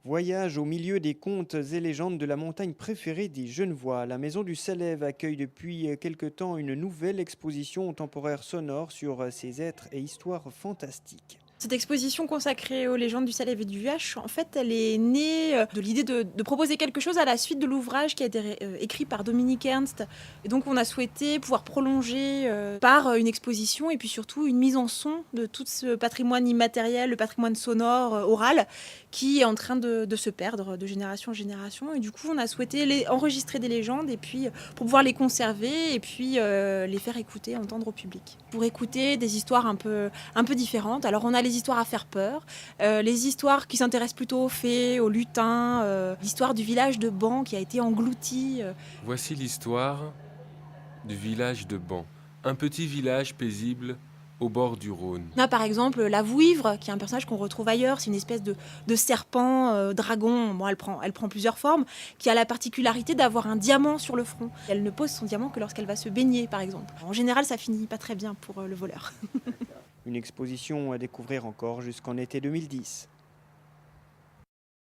Voyage au milieu des contes et légendes de la montagne préférée des Genevois. La Maison du Salève accueille depuis quelque temps une nouvelle exposition temporaire sonore sur ces êtres et histoires fantastiques. Cette exposition consacrée aux légendes du Salève et du Vache, en fait, elle est née de l'idée de proposer quelque chose à la suite de l'ouvrage qui a été écrit par Dominique Ernst. Et donc, on a souhaité pouvoir prolonger par une exposition et puis surtout une mise en son de tout ce patrimoine immatériel, le patrimoine sonore, oral, qui est en train de se perdre de génération en génération. Et du coup, on a souhaité enregistrer des légendes et puis pour pouvoir les conserver et puis les faire écouter, entendre au public. Pour écouter des histoires un peu différentes. Alors, on a les histoires à faire peur, les histoires qui s'intéressent plutôt aux fées, aux lutins, l'histoire du village de Ban qui a été englouti. Voici l'histoire du village de Ban, un petit village paisible au bord du Rhône. On a par exemple la Vouivre, qui est un personnage qu'on retrouve ailleurs, c'est une espèce de serpent, dragon, bon, elle prend plusieurs formes, qui a la particularité d'avoir un diamant sur le front. Elle ne pose son diamant que lorsqu'elle va se baigner, par exemple. En général, ça finit pas très bien pour le voleur. Une exposition à découvrir encore jusqu'en été 2010.